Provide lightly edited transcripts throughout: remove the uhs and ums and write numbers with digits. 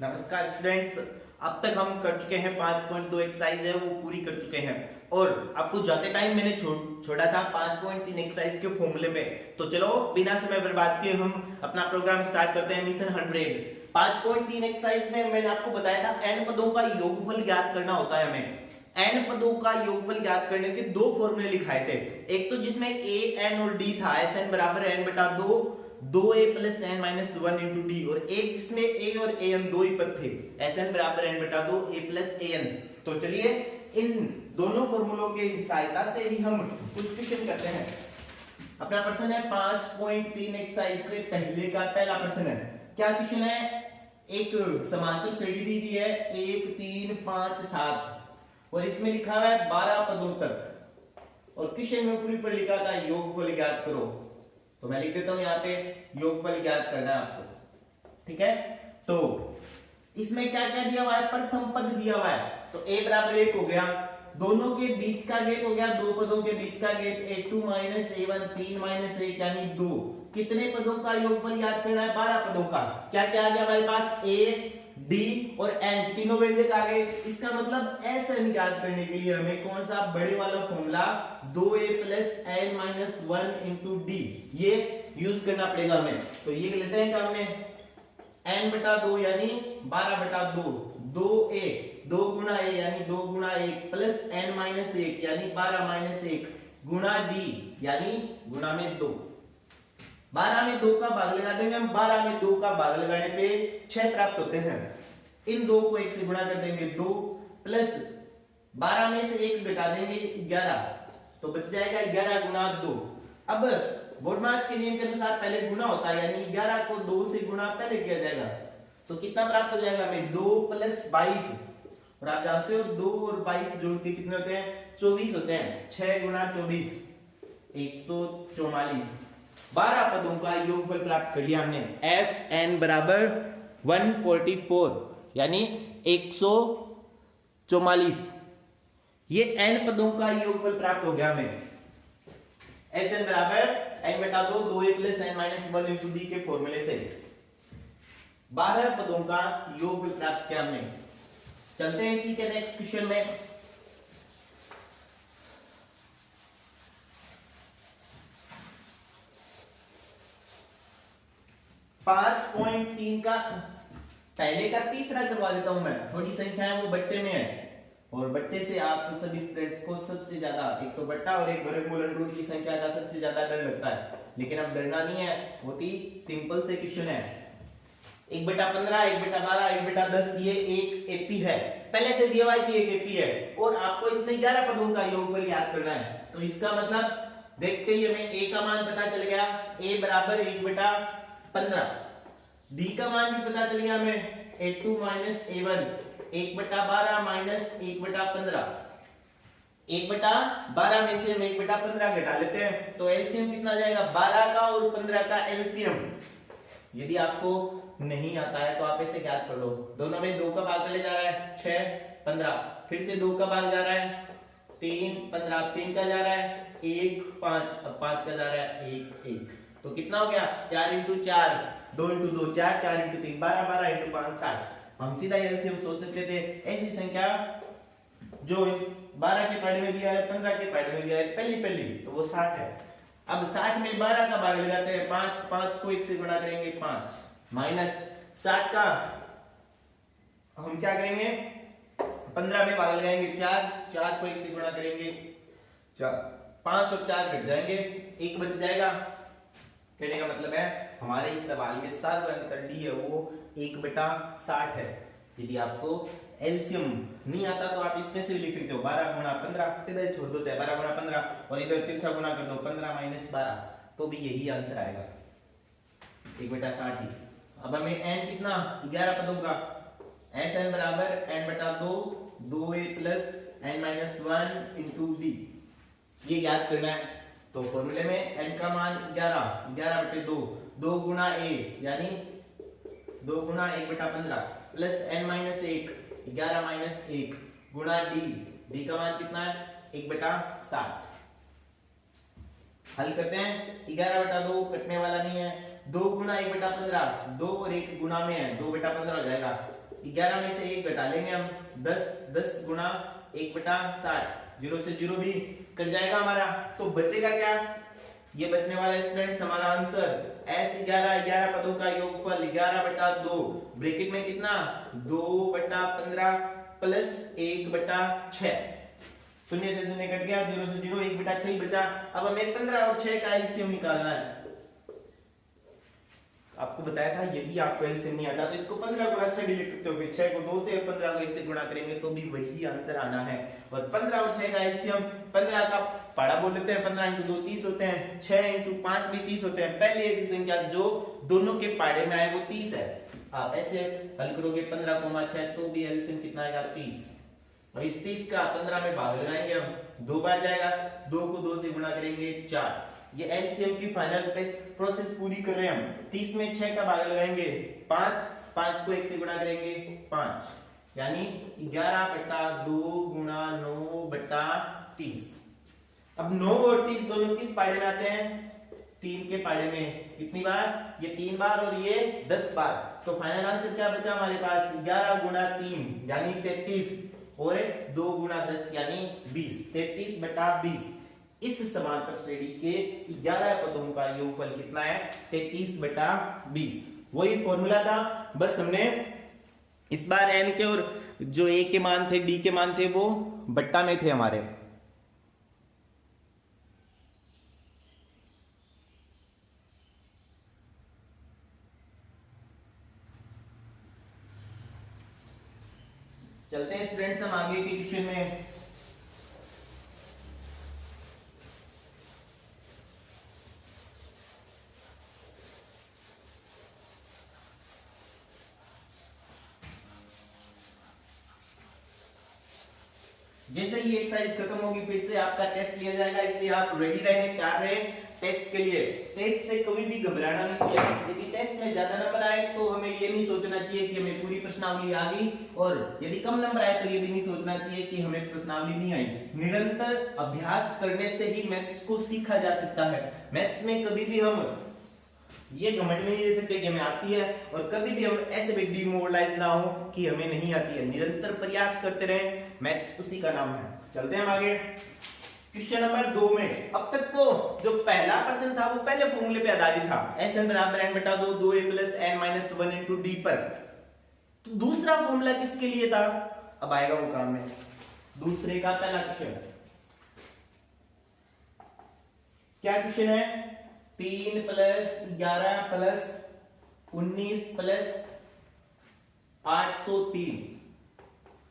नमस्कार स्टूडेंट्स। अब तक हम कर चुके हैं 5.2 एक्सरसाइज है वो पूरी कर चुके हैं और आपको जाते टाइम मैंने छोड़ा था 5.3 एक्सरसाइज के फॉर्मूले में। तो चलो बिना समय बर्बाद किए हम अपना प्रोग्राम स्टार्ट करते हैं। मिशन 100 5.3 एक्सरसाइज में मैंने आपको बताया था n पदों का योगफल ज्ञात करना होता है हमें। n पदों का योगफल ज्ञात करने के दो फॉर्मूले लिखाए थे। एक तो जिसमें a n और d था, Sn बराबर n बटा 2a plus n minus one into d, और एक जिसमें a और an दो ही पद थे, Sn बराबर n बटा 2a प्लस an। तो चलिए इन दोनों फॉर्मूलों की सहायता से ही हम कुछ क्वेश्चन करते हैं। अपना प्रश्न है 5.3 एक्सरसाइज के पहले का पहला प्रश्न है। क्या क्वेश्चन है? एक समांतर श्रेणी दी गई है 1 3 5 7 और इसमें लिखा हुआ है 12 पदों तक, और क्वेश्चन में ऊपरी पर लिखा था योगफल ज्ञात करो। तो मैं लिख देता हूं यहाँ पे योगफल ज्ञात करना है आपको, ठीक है। तो इसमें क्या क्या दिया हुआ है? प्रथम पद दिया हुआ है, तो a बराबर 1 हो गया, दोनों के बीच का गेप हो गया, दो पदों के बीच का gap a2 minus a1 3 minus 1 यानी 2। कितने पदों का योगफल याद करना है? 12 पदों का। क्या क्या आ गया हमारे पास? a d और n तीनों व्यंजक आ गए। इसका मतलब Sn याद करने के लिए हमें कौन सा बड़े वाला formula 2a plus n minus 1 into D ये यूज करना पड़ेगा हमें। तो ये लेते हैं क्या हमें n बटा 2 यानी 12 बटा 2, 2a 2 गुना a यानी 2 गुना 1 प्लस n माइनस 1 यानी 12 माइनस 1 गुना d यानी गुना में 2। 12 में 2 का भाग लगा देंगे हम, 12 में 2 का भाग लगाने पे 6 प्राप्त होते हैं। इन दो को 1 से गुणा कर देंगे 2 प्लस 12 में से 1 घटा देंगे 11, तो बच जाएगा 11 गुना 2। अब बोडमास के नियम के अनुसार पहले गुना होता है, यानी 11 को 2 से गुणा पहले किया जाएगा, तो कितना प्राप्त हो जाएगा हमें? 2 प्लस 22, और आप जानते हो 2 और 22 जोड़ के कितने होते हैं? 24 होते हैं। 6 गुना 24 144। 12 पदों का योगफल प्राप्त कर लिया हमने। Sn बराबर 144 यानी 144। ये n पदों का योगफल प्राप्त हो गया हमें। Sn बराबर n बटा 2 2a plus n minus 1 into D के फॉर्मूले से 12 पदों का योगफल प्राप्त किया हमने। चलते हैं इसी के नेक्स्ट क्वेश्चन में। पांच पॉइंट 3 का पहले का तीसरा करवा देता हूं मैं। थोड़ी संख्याएं वो बट्टे में है, और बट्टे से आप सभी स्टूडेंट्स को सबसे ज्यादा एक तो बट्टा और एक वर्गमूल अंडरूट की संख्या का सबसे ज्यादा डर लगता है, लेकिन अब डरना नहीं है, बहुत ही सिंपल से क्वेश्चन है। 1/15 1/12 1/10 ये एक एपी है, पहले से दिया हुआ है कि एक एपी है, और आपको इसमें 11 पदों का योगफल याद करना है। तो इसका मतलब देखते ही हमें a का मान पता चल गया, a बराबर 1/15। d का मान भी पता चल गया हमें, a2 माइनस a1 1/12 माइनस 1/15। 1/12 में से हम 1/15 घटा लेते हैं, तो एलसीएम कितना जाएगा? 12 का और 15 का एलसीएम। यदि आपको नहीं आता है तो आप इसे याद कर लो। दोनों में 2 का भाग पहले जा रहा है 6 15, फिर से 2 का भाग जा रहा है 3 15, 3 का जा रहा है 1 5, अब 5 का जा रहा है 1 1, तो कितना हो गया? 4 इंटू 4 2 इंटू 2 4 4 इंटू 3 12 12 इंटू 5 60। हम सीधा एलसीएम सोच सकते थे। ऐसी संख्या जो 12 के पढ़े में भी आए 15 के पढ़े में भी आए पहली तो वो 60 है। अब 60 में 12 का भाग लगाते हैं 5, 5 को 1 से गुणा करेंगे 5, माइनस 60 का हम क्या करेंगे? 15 में भाग लगाएंगे 4, 4 को 1 से गुणा करेंगे 4, 5 और 4 घट जाएंगे, 1 बच जाएगा। कहने का मतलब है हमारे इस सवाल में सर्व अंतर डी है वो 1/60 है। यदि आपको एलसीएम नहीं आता तो आप इसमें से भी लिख सकते हो 12 गुणा 15, सीधा छोड़ दो, चाहे 12 गुणा 15 और इधर तिरछा गुणा कर दो 15 माइनस 12, तो भी यही आंसर आएगा 1/60 ही। अब हमें n कितना? 11 पदों का। Sn बराबर n बटा 2 2a plus n minus 1 into d ये याद करना है। तो फॉर्मूले में n का मान 11 बटे 2 2 गुना a यानी 2 गुना 1/15 प्लस n माइनस 1 11 माइनस 1 गुना d का मान कितना है? 1/60। हल करते हैं। 11/2 कटने वाला नहीं है, 2 गुना 1/15 2 और 1 गुना में है 2/15 हो जाएगा, 11 में से 1 घटा लेंगे हम, 10 10 गुना 1/60, 0 से 0 भी कट जाएगा हमारा। तो बचेगा क्या, ये बचने वाला स्टूडेंट्स हमारा आंसर S11 पदों का योगफल 11/2, ब्रैकेट में कितना 2/15 प्लस 1/6, शून्य से शून्य कट गया, 0 से 0, 1/6 ही बचा। अब हमें 15 और 6 का एलसीएम निकालना है। आपको बताया था यदि आपको एलसीएम नहीं आता तो इसको 15 गुणा 6 भी लिख सकते हो, फिर 6 को 2 से और 15 को 1 से गुणा करेंगे तो भी वही आंसर आना है। और 15 और 6 का एलसीएम, 15 का पाड़ा बोल लेते हैं, 15 × 2 30 होते हैं, 6 × 5 भी 30 होते हैं। पहली ऐसी संख्या जो दोनों के पाड़े में आए वो 30 है। आप ऐसे हल करोगे 15, 6 तो भी एलसीएम कितना आएगा 30। और इस 30 का 15 में भाग लगाएंगे हम, 2 बार जाएगा, 2 को 2 से गुणा करेंगे 4। ये एलसीएम की फाइनल पे प्रोसेस पूरी कर रहे हैं हम। 30 में 6 का भाग लगाएंगे 5, 5 को 1 से गुणा करेंगे 5, यानी 11/2 गुणा 9/30। अब 9 और 30 दोनों किस पाड़े में आते हैं, 3 के पाड़े में। कितनी बार, ये 3 बार और ये 10 बार। तो फाइनल आंसर क्या बचा हमारे पास, 11 गुणा 3 यानी 33 और 2 गुणा 10 यानी 20, 33/20। इस समांतर श्रेणी के 11 पदों का योगफल कितना है, 33/20। वही फॉर्मूला था, बस हमने इस बार n के और जो a के मान थे, d के मान थे वो बट्टा में थे हमारे। चलते हैं स्टूडेंट्स हम आगे के क्वेश्चन में। जैसे ही एक्सरसाइज खत्म होगी फिर से आपका टेस्ट लिया जाएगा, इसलिए आप रेडी रहें, तैयार रहें टेस्ट के लिए। टेस्ट से कभी भी घबराना नहीं चाहिए। यदि टेस्ट में ज्यादा नंबर आए तो हमें ये नहीं सोचना चाहिए कि हमें पूरी प्रश्नावली आ गई, और यदि कम नंबर आए तो ये भी नहीं सोचना चाहिए कि हमें प्रश्नावली नहीं आई। निरंतर अभ्यास करने से ही मैथ्स को सीखा जा सकता है। मैथ्स में कभी भी हम ये घमंड में नहीं दे सकते कि हमें आती है, और कभी भी हम ऐसे भी डिमोरलाइज ना हो कि हमें नहीं आती है। निरंतर प्रयास करते रहें, मैथ्स उसी का नाम है। चलते हैं हम आगे क्वेश्चन नंबर 2 में। अब तक तो जो पहला प्रश्न था वो पहले फॉर्मूले पे आधारित था, Sn बराबर n/2 2a + n - 1 × d पर। तो दूसरा फॉर्मूला किसके लिए था, अब आएगा वो काम में। दूसरे का पहला क्वेश्चन क्या क्वेश्चन है, 3 + 11 + 19 + 803।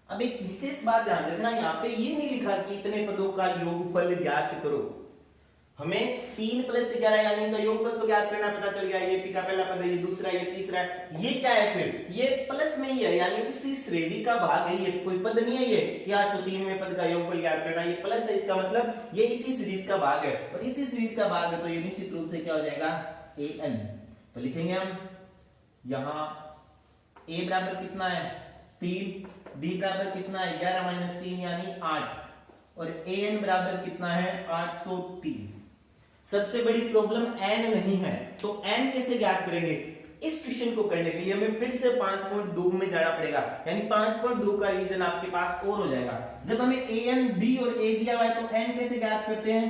अब एक विशेष बात ध्यान रखना, यहाँ पे ये नहीं लिखा कि इतने पदों का योगफल ज्ञात करो। हमें 3 + 11 यानी इनका योगफल तो ज्ञात करना, पता चल गया ये पी का पहला पद है, ये दूसरा, ये तीसरा है। ये क्या है फिर, ये प्लस में ही है, यानी इसी श्रेणी का भाग है। ये कोई पद नहीं है ये कि 803वें पद का योगफल ज्ञात करना, ये प्लस है, इसका मतलब ये इसी सीरीज का भाग है। और इसी सीरीज का भाग है तो ये निश्चित रूप से क्या हो जाएगा, an। तो लिखेंगे हम यहां a बराबर कितना है 3, d बराबर कितना है 11 - 3 यानी 8, और an बराबर कितना है 803। सबसे बड़ी प्रॉब्लम n नहीं है, तो n कैसे ज्ञात करेंगे। इस क्वेश्चन को करने के लिए हमें फिर से 5.2 में जाना पड़ेगा, यानी 5.2 का रीजन आपके पास और हो जाएगा। जब हमें an, d और a दिया हुआ है तो n कैसे ज्ञात करते हैं,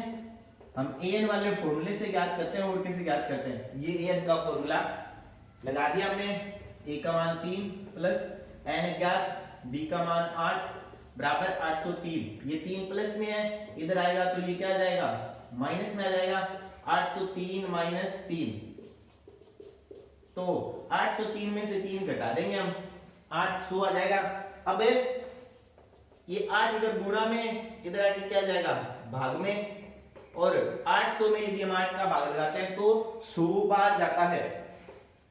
हम an वाले फॉर्मूले से ज्ञात करते हैं। और कैसे ज्ञात करते हैं, ये an का फॉर्मूला लगा दिया हमने, a का मान 3 प्लस n ज्ञात, d का मान 8 बराबर 803। ये 3 प्लस में है, इधर आएगा तो ये क्या आ जाएगा, माइनस में आ जाएगा। 803 - 3, तो 803 में से 3 घटा देंगे हम, 800 आ जाएगा। अब ये 8 इधर गुणा में, इधर आके क्या जाएगा भाग में, और 800 में यदि हम 8 का भाग लगाते हैं तो 100 बार जाता है।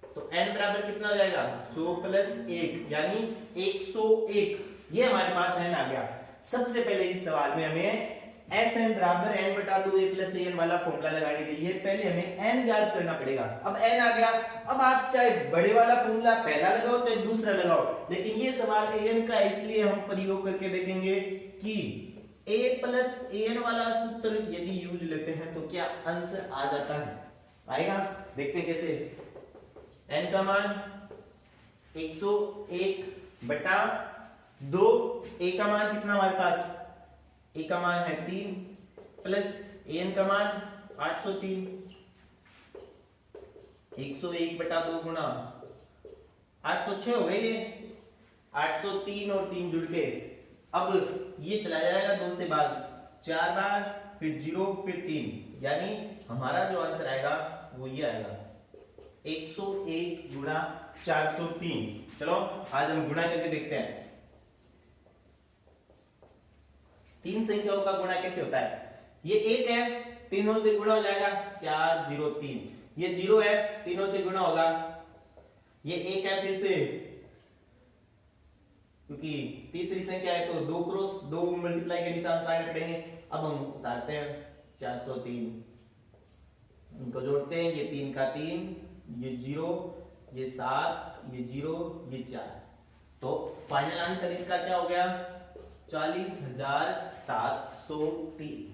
तो n बराबर कितना हो जाएगा 100 + 1 यानी 101। ये हमारे पास n आ गया। सबसे पहले इस सवाल में हमें Sn बराबर n/2 a + an वाला फॉर्मूला लगाने के लिए पहले हमें n ज्ञात करना पड़ेगा। अब n आ गया, अब आप चाहे बड़े वाला फॉर्मूला पहला लगाओ चाहे दूसरा लगाओ, लेकिन ये सवाल an का, इसलिए हम प्रयोग करके देखेंगे कि a + an वाला सूत्र यदि यूज लेते हैं तो क्या आंसर आ जाता है, आएगा। देखते हैं कैसे। n का मान 101 बटा 2, ए का मान कितना हमारे पास, ए का मान है 3 प्लस एन का मान 803, 101 बटा 2 गुना 806 हो गए ये, 803 और 3 जुड़ के, अब ये चला जाएगा 2 से बाद 4 बार, फिर 0 फिर 3, यानी हमारा जो आंसर आएगा वो ये आएगा 101 गुणा 403। चलो आज हम गुणा करके देखते हैं। 3 संख्याओं का गुणा कैसे होता है, ये 1 है, तीनों से गुणा हो जाएगा 4 0 3, ये 0 है, तीनों से गुणा होगा, ये 1 है फिर से, क्योंकि तीसरी संख्या है तो 2 क्रॉस 2 मल्टीप्लाई के निशान उतारने पड़ेंगे। अब हम उतारते हैं 403, इनको जोड़ते हैं, ये 3 का 3, ये 0, ये 7, ये 0, ये 4, तो फाइनल आंसर इसका क्या हो गया 40,703।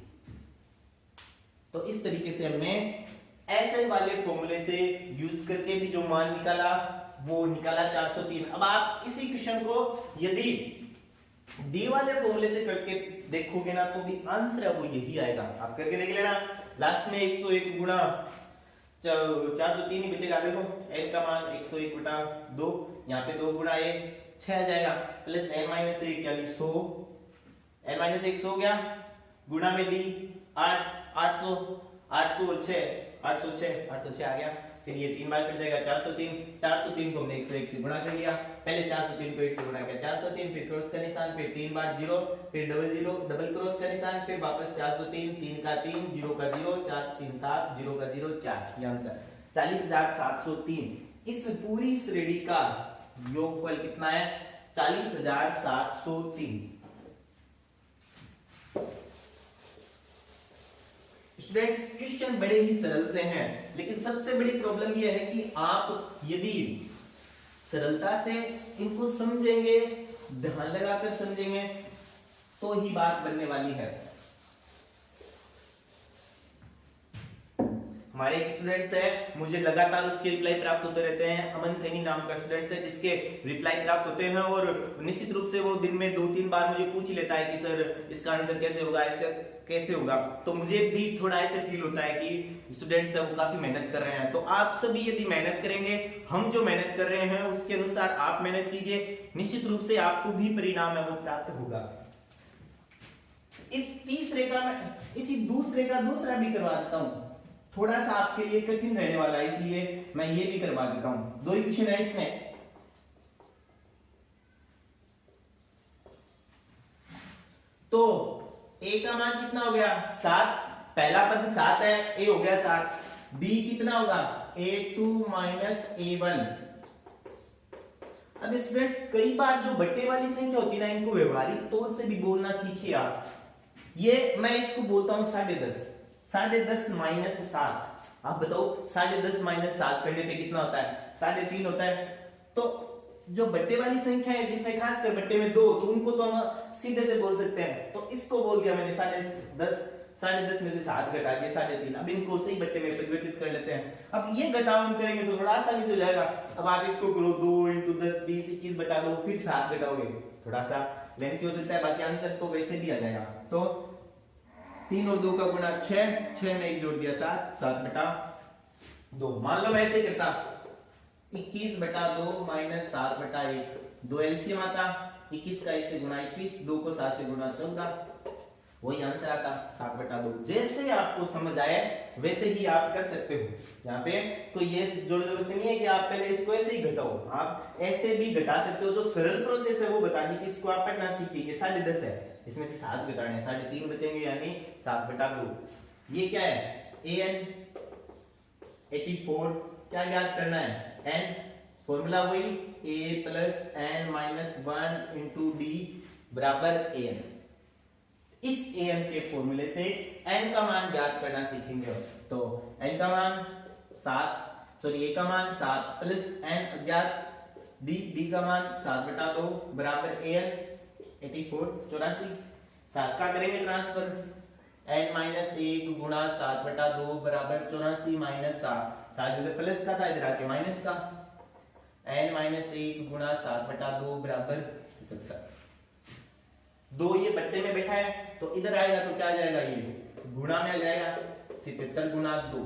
तो इस तरीके से हमने ऐसे वाले फॉर्मूले से यूज करके भी जो मान निकाला वो निकाला 403। अब आप इसी क्वेश्चन को यदि डी वाले फॉर्मूले से करके देखोगे ना तो भी आंसर है वो यही आएगा, आप करके देख लेना। लास्ट में 101 गुणा 403 ही बचेगा, देखो n का मान 101 बटा 2, यहाँ पे 2 गुणा 1 6 आ जाएगा, प्लस n माइनस 1 यानी 100, n माइनस 1 100 गया, गुणा में डी 8 800 806 806 आ गया, फिर ये 3 बार कट जाएगा 403 को हमने 101 से गुणा कर लिया, पहले 403 को 1 से गुणा किया 403, फिर क्रॉस का निशान, फिर 3 बार 0, फिर डबल क्रॉस का निशान, फिर वापस 403, 3 का 3, 0 का 0, 4 3 7, 0 का 0 4, ये आंसर 40,703। इस पूरी श्रेणी का योगफल कितना है 40,703। स्टूडेंट्स क्वेश्चन बड़े ही सरल से हैं, लेकिन सबसे बड़ी प्रॉब्लम यह है कि आप यदि सरलता से इनको समझेंगे, ध्यान लगाकर समझेंगे तो ही बात बनने वाली है। हमारे एक स्टूडेंट्स है, मुझे लगातार उसके रिप्लाई प्राप्त होते रहते हैं, अमन सैनी नाम का स्टूडेंट्स है जिसके रिप्लाई प्राप्त होते हैं, और निश्चित रूप से वो दिन में 2-3 बार मुझे पूछ ही लेता है कि सर इसका आंसर कैसे होगा, ऐसे कैसे होगा। तो मुझे भी थोड़ा ऐसे फील होता है कि स्टूडेंट्स है वो काफी मेहनत कर रहे हैं। तो आप सभी यदि मेहनत करेंगे, हम जो मेहनत कर रहे हैं उसके अनुसार आप मेहनत कीजिए, निश्चित रूप से आपको भी परिणाम है वो प्राप्त होगा। इस तीसरे का मैं इसी दूसरे का दूसरा भी करवा देता हूं, थोड़ा सा आपके लिए कठिन रहने वाला है, इसलिए मैं ये भी करवा देता हूं। 2 क्वेश्चन है इसमें। तो a का मान कितना हो गया 7, पहला पद 7 है, a हो गया 7, d कितना होगा a2 माइनस a1। अब स्टूडेंट्स कई बार जो बट्टे वाली संख्या होती है ना, इनको व्यवहारिक तौर से भी बोलना सीखिए आप। ये मैं इसको बोलता हूं 10.5, 10.5 माइनस 7। आप बताओ 10.5 माइनस 7 करने पे कितना होता है 3.5 होता है। तो जो बट्टे वाली संख्या है जिसमें खासकर बट्टे में 2, तो उनको तो हम सीधे से बोल सकते हैं। तो इसको बोल दिया मैंने 10.5 में से 7 घटा दिया 3.5। अब इनको सही बट्टे में परिवर्तित कर लेते हैं। अब ये घटाव हम करेंगे तो थोड़ा आसानी से हो जाएगा। अब आप इसको करो 2 × 10 20 21 बटा 2, फिर 7 घटाओगे, थोड़ा सा लेंथी हो सकता है, बाकी आंसर तो वैसे भी आ जाएगा। तो 3 और 2 का गुणा 6, 6 में 1 जोड़ दिया 7 बटा 2। मान लो मैं ऐसे करता 21 बटा 2 माइनस 7 बटा 1, 2 एलसीएम आता, 21 का 1 से गुणा 21, 2 को 7 से गुणा 14, वही आंसर आता 7 बटा 2। जैसे आपको समझ आए वैसे ही आप कर सकते हो। यहाँ पे कोई ये जोड़ जबरदस्ती नहीं है कि आप पहले इसको ऐसे ही घटाओ, आप ऐसे भी घटा सकते हो। जो सरल प्रोसेस है वो बता दी कि इसको आप पढ़ना सीखिए। ये 10.5 है, इसमें से 7 घटाने हैं, 3.5 बचेंगे यानी 7 बटा 2। ये क्या है an 84, क्या ज्ञात करना है n, फॉर्मूला वही a plus n minus 1 into D बराबर an। इस an के फॉर्मूले से n का मान ज्ञात करना सीखेंगे। तो n का मान 7, a का मान 7 प्लस n अज्ञात d का मान 7 बटा 2 बराबर an 84 84। 7 का करेंगे ट्रांसफर, n माइनस 1 गुणा 7 बटा 2 बराबर 84 माइनस 7 जगह प्लस का था, इधर आके माइनस का। n माइनस 1 गुणा 7/2 बराबर 77। 2 ये बट्टे में बैठा है तो इधर आएगा तो क्या आ जाएगा, ये गुणा में आ जाएगा 77 गुणा 2।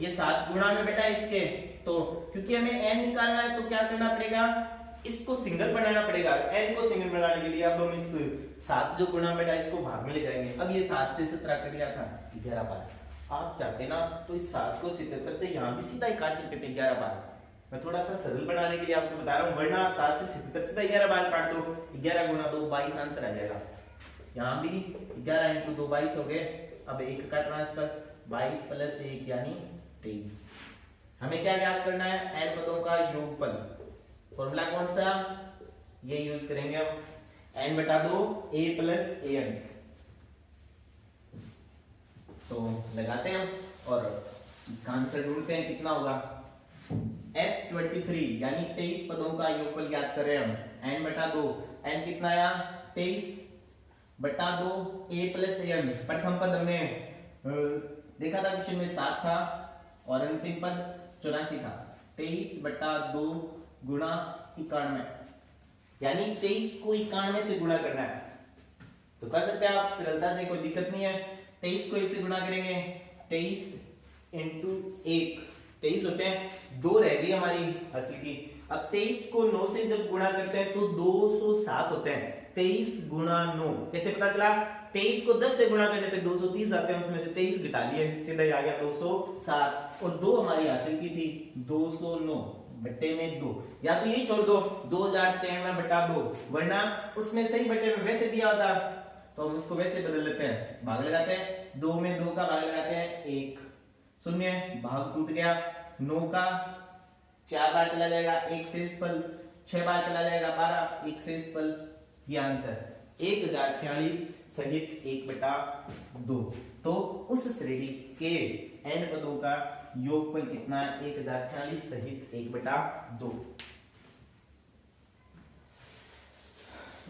ये 7 गुणा में बैठा है इसके, तो क्योंकि हमें n निकालना है तो क्या करना पड़ेगा, इसको सिंगल बनाना पड़ेगा। n को सिंगल बनाने के लिए अब हम इस 7 जो गुणा में बैठा है इसको भाग में ले जाएंगे। अब ये 7 से 17 कट गया था 11 बार। आप चाहते ना तो इस 7 को 77 से यहाँ भी सीधा ही काट सकते थे 11 बार। मैं थोड़ा सा सरल बनाने के लिए आपको बता रहा हूँ, वरना आप 7 से 77 सीधा 11 बार काट दो, 11 गुणा 2 22 आंसर आ जाएगा। यहाँ भी 11 इंटू 2 22 हो गए। अब 1 का ट्रांसफर 22 प्लस 1 यानी 23। हमें क्या याद करना है, n पदों का योगफल। फॉर्मूला कौन सा, ये यूज करेंगे हम, n बटा 2 a प्लस an। तो लगाते हैं और इसका आंसर ढूंढते हैं कितना होगा। S23 यानी 23 पदों का योगफल ज्ञात कर रहे हैं हम। n बटा 2, n कितना आया 23 बटा 2 a प्लस an। प्रथम पद हमने देखा था क्वेश्चन में 7 था और अंतिम पद 84 था। 23 बटा 2 गुणा 91, यानी 23 को 91 से गुणा करना है। तो कर सकते हैं आप सरलता से, कोई दिक्कत नहीं है। 23 को 1 से गुणा करेंगे, 23 इंटू 1 23 होते हैं, 2 रह गई हमारी हासिल की। अब 23 को 9 से जब गुणा करते हैं तो 207 होते हैं। 23 गुणा 9 कैसे पता चला, 23 को 10 से गुणा करने पे 230 आते हैं, उसमें से 23 घटा लिए, सीधा ही आ गया 207। और 2 हमारी हासिल की थी 209 बट्टे में 2, या तो यही छोड़ दो 2093 बटा 2, वरना उसमें सही बट्टे में वैसे दिया होता तो हम उसको वैसे बदल लेते हैं, भाग लगाते हैं। 2 में 2 का भाग लगाते हैं 1, शून्य भाग टूट गया। 9 का 4 बार चला जाएगा, 1 शेष फल 6 बार चला जाएगा 12, 1 शेष फल। ये आंसर 1046 सहित 1/2। तो उस श्रेणी के n पदों का योगफल कितना है, 1046 सहित 1/2।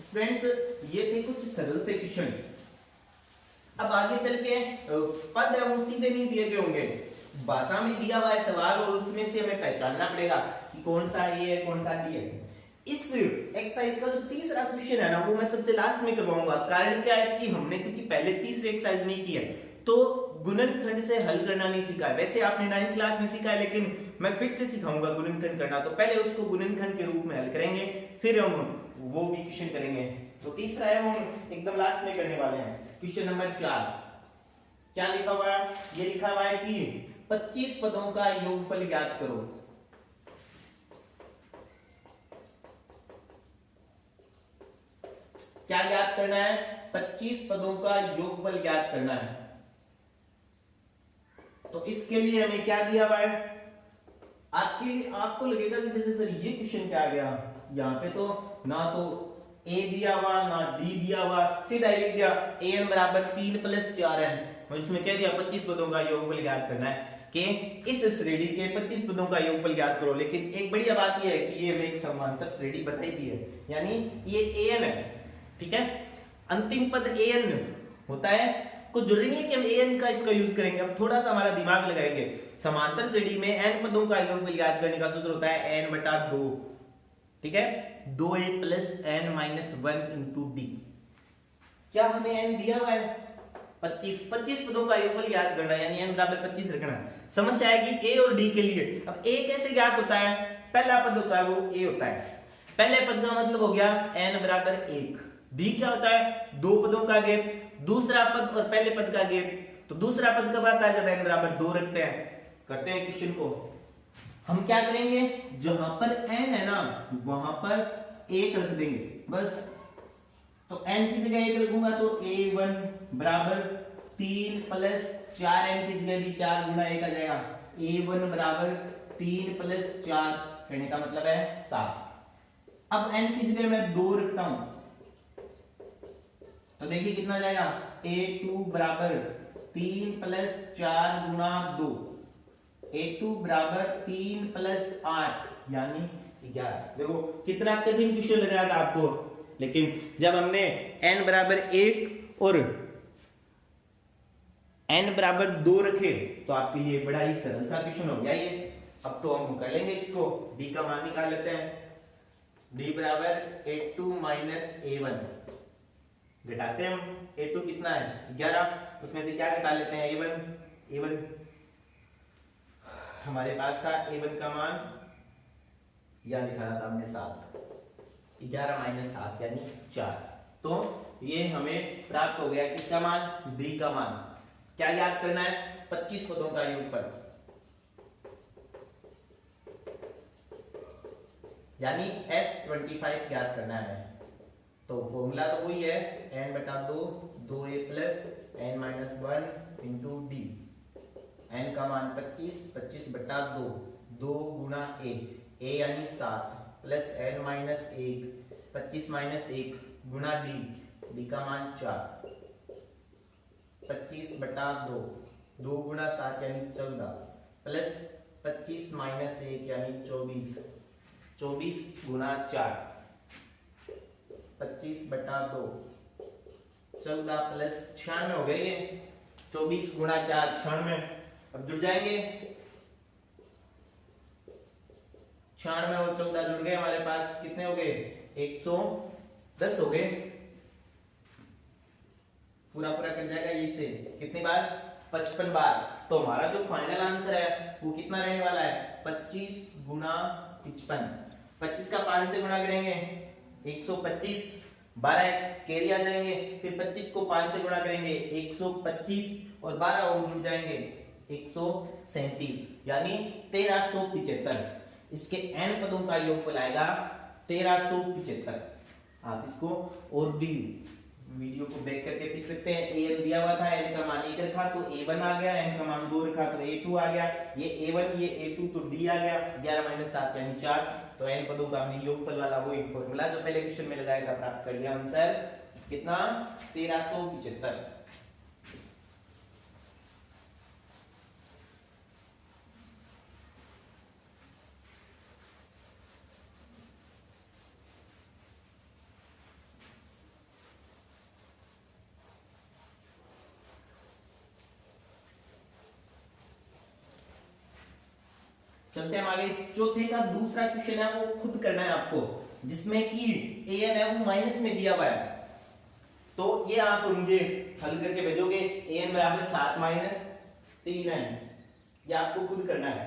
फ्रेंड्स ये थे कुछ सरल से क्वेश्चन। अब आगे चल के पद है वो सीधे नहीं दिए गए होंगे, भाषा में दिया हुआ है सवाल और उसमें से हमें पहचानना पड़ेगा कि कौन सा ए है कौन सा डी है। इस एक्सरसाइज का जो तीसरा क्वेश्चन है ना वो मैं सबसे लास्ट में करवाऊंगा। कारण क्या है कि हमने क्योंकि पहले तीसरी एक्सरसाइज नहीं की है तो गुणनखंड से हल करना नहीं सीखा है। वैसे आपने 9th क्लास में सीखा है लेकिन मैं फिर से सिखाऊंगा गुणनखंड करना। तो पहले उसको गुणनखंड के रूप में हल करेंगे, फिर हम वो भी क्वेश्चन करेंगे। तो तीसरा है वो एकदम लास्ट में करने वाले हैं। क्वेश्चन नंबर 4 क्या लिखा हुआ है, ये लिखा हुआ है कि 25 पदों का योगफल ज्ञात करो। क्या ज्ञात करना है, 25 पदों का योगफल ज्ञात करना है। तो इसके लिए हमें क्या दिया हुआ है, आपको लगेगा कि जैसे सर ये क्वेश्चन क्या आ गया, यहाँ पे तो ना तो ए दिया हुआ ना डी दिया हुआ, सीधा ही लिख दिया an बराबर 3 + 4n और इसमें कह दिया 25 पदों का योगफल ज्ञात करना है कि इस श्रेणी के 25 पदों का योगफल ज्ञात करो। लेकिन एक बढ़िया बात यह है कि ये हमें एक समांतर श्रेणी बताई दी है, यानी ये an है, ठीक है। अंतिम पद an होता है, कुछ जरूरी नहीं है कि हम an का इसका यूज करेंगे। अब थोड़ा सा हमारा दिमाग लगाएंगे। समांतर श्रेणी में n पदों का योगफल ज्ञात करने का सूत्र होता है n/2, ठीक है, 2a + n - 1 × d। क्या हमें n दिया हुआ है 25 पदों का योगफल ज्ञात करना है, यानी n बराबर 25 रखना है। समस्या आएगी a और d के लिए। अब a कैसे ज्ञात होता है, पहला पद होता है वो a होता है, पहले पद का मतलब हो गया n बराबर 1। d क्या होता है, 2 पदों का गेप, दूसरा पद और पहले पद का गेप। तो दूसरा पद कब आता है, जब n बराबर 2 रखते हैं। करते हैं क्वेश्चन को, हम क्या करेंगे, जहां पर n है ना वहां पर 1 रख देंगे बस। तो n की जगह 1 रखूंगा तो a1 बराबर 3 + 4n की जगह भी 4 × 1 आ जाएगा। a1 बराबर 3 + 4 कहने का मतलब है 7। अब n की जगह मैं 2 रखता हूं तो देखिए कितना जाएगा, a2 बराबर 3 + 4 × 2, a2 बराबर 3 + 8 यानी 11। देखो कितना कठिन क्वेश्चन लग रहा था आपको, लेकिन जब हमने n बराबर 1 और n बराबर 2 रखे तो आपके लिए बड़ा ही सरल सा क्वेश्चन हो गया ये। अब तो हम कर लेंगे इसको, d का मान निकाल लेते हैं। d बराबर a2 माइनस a1, घटाते हैं हम। a2 कितना है 11, उसमें से क्या घटा लेते हैं a1 हमारे पास था a1 का मान यहाँ लिखा था हमने 7, 11 माइनस 7 यानी 4। तो ये हमें प्राप्त हो गया किसका मान, d का मान। क्या याद करना है, 25 पदों का योगफल यानी S25 याद करना है। तो फॉर्मूला तो वही है n बटा 2 2a plus n minus 1 into D. n का मान 25, 25 बटा 2, 2 गुना a यानी 7 प्लस n माइनस 1, 25 माइनस 1 गुना d का मान 4, 25 बटा 2, 2 गुना 7 यानी 14 प्लस 25 माइनस 1 यानी 24, 24 गुना 4, 25 बटा 2, 14 प्लस 96 हो गए ये, 24 गुना 4 96। अब जुड़ जाएंगे, 96 और 14 जुड़ गए, हमारे पास कितने हो गए 110 हो गए। पूरा पूरा कर जाएगा ये से कितनी बार 55 बार। तो हमारा जो फाइनल आंसर है वो कितना रहने वाला है 25 गुना 55। 25 का 5 से गुणा करेंगे 125, 12 कैरी आ जाएंगे, फिर 25 को 5 से गुणा करेंगे 125 और 12 और जुड़ जाएंगे 137 यानी 1375। इसके n पदों का योगफल आएगा 1375। आप इसको और भी वीडियो को बैक करके सीख सकते हैं। an दिया हुआ था, n का मान 1 रखा तो a1 आ गया, n का मान 2 रखा तो a2 आ गया, ये a1 ये a2 तो d आ गया, 11 माइनस 7 यानी 4। तो n पदों का हमने योगफल वाला वही फॉर्मूला जो पहले क्वेश्चन में लगाया था प्राप्त कर लिया आंसर कितना 1375। चलते हैं आगे। चौथे का दूसरा क्वेश्चन है वो खुद करना है आपको, जिसमें कि an है वो माइनस में दिया हुआ है। तो ये आप मुझे हल करके भेजोगे। an बराबर 7 माइनस 3 है, ये आपको खुद करना है।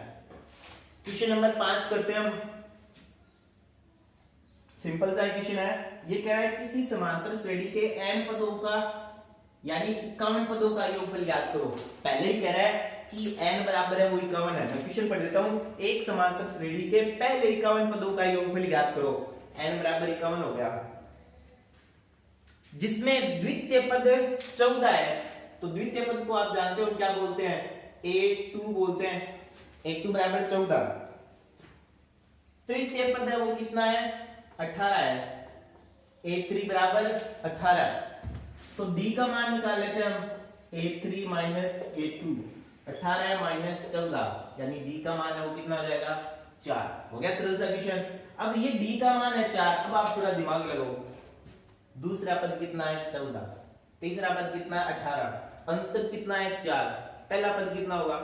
क्वेश्चन नंबर 5 करते हैं हम। सिंपल सा क्वेश्चन है, ये कह रहा है किसी समांतर श्रेणी के n पदों का यानी 51 पदों का योगफल ज्ञात करो। पहले ही कह रहा है कि n बराबर है वो 51 है। मैं क्वेश्चन पढ़ देता हूं, एक समांतर श्रेणी के पहले 51 पदों का योगफल ज्ञात करो। n बराबर 51 हो गया, जिसमें द्वितीय पद 14 है। तो द्वितीय पद को आप जानते हो क्या बोलते हैं, a2 बोलते हैं। a2 बराबर 14। तृतीय पद है वो कितना है 18 है, a3 बराबर 18 है। तो d का मान निकाल लेते हैं हम, a3 माइनस a2, 18 माइनस 14 यानी d का मान है वो कितना हो जाएगा 4। हो गया सरल सा क्वेश्चन। अब ये d का मान है 4, अब आप थोड़ा दिमाग लगाओ। दूसरा पद कितना है 14, तीसरा पद कितना है 18, अंतर कितना है 4। पहला पद कितना होगा,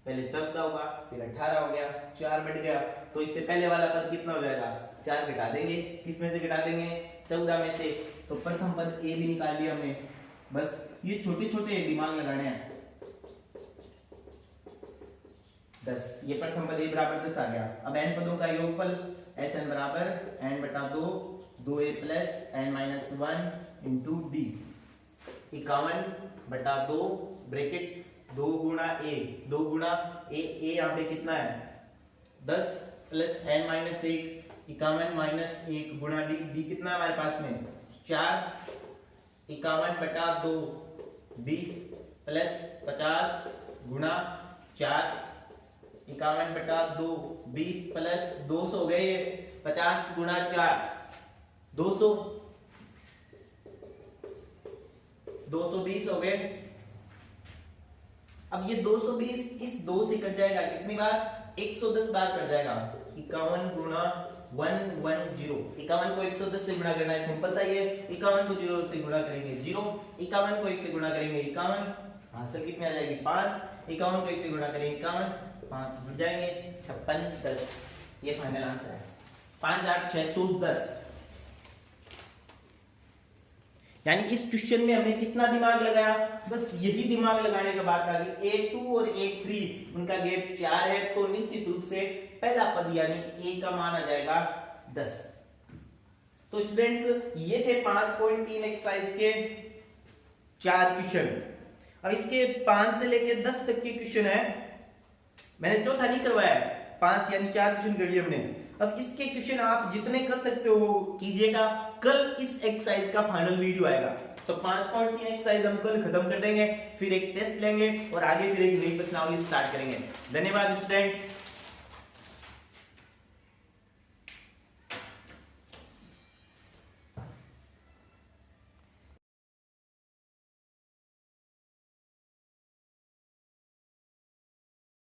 पहले 14 होगा फिर 18 हो गया, 4 बढ़ गया। तो इससे पहले वाला पद कितना हो जाएगा 4 घटा देंगे। किस में से घटा देंगे 14 में से। तो प्रथम पद a भी निकाल लिया हमने। बस ये छोटे छोटे दिमाग लगाने हैं। 10, ये प्रथम पद a बराबर 10 आ गया। अब n पदों का योगफल Sn बराबर n बटा 2 2a plus n minus 1 into D. 51 बटा 2 ब्रैकेट 2 गुणा a, 2 गुणा a यहाँ पे कितना है 10 प्लस n माइनस 1, 51 माइनस 1 गुणा डी। डी कितना है हमारे पास में 4, 51 बटा 2 20 प्लस 50 गुणा 4, 51 बटा 2 20 प्लस 200 हो गए, 50 गुणा 4 200, 220 हो गए। अब ये 220 इस 2 से कट जाएगा कितनी बार 110 बार कट जाएगा। 51 गुणा 110, 51 को 110 से गुणा करना है, सिंपल सा ही है। 51 को 0 से गुणा करेंगे 0, 51 को 1 से गुणा करेंगे 51, आंसर कितने आ जाएगी 5। 51 को 1 से गुणा करेंगे 51, 5 जुड़ जाएंगे, 56 10, ये फाइनल आंसर है। 5 8 610। यानी इस क्वेश्चन में हमने कितना दिमाग लगाया, बस यही दिमाग लगाने के बाद आगे A2 और A3 उनका गैप 4 है, तो निश्चित रूप से पहला पद यानी A का मान आ जाएगा 10। तो स्टूडेंट्स ये थे 5.3 एक्सरसाइज के 4 क्वेश्चन। अब इसके 5 से लेके 10 तक के क्वेश्चन है, मैंने चौथा नहीं करवाया, 5 यानी 4 क्वेश्चन कर लिए हमने। अब इसके क्वेश्चन आप जितने कर सकते हो वो कीजिएगा, कल इस एक्सरसाइज का फाइनल वीडियो आएगा। तो 5.3 एक्सरसाइज हम कल खत्म कर देंगे, फिर एक टेस्ट लेंगे और आगे फिर एक नई प्रश्नावली स्टार्ट करेंगे। धन्यवाद स्टूडेंट्स।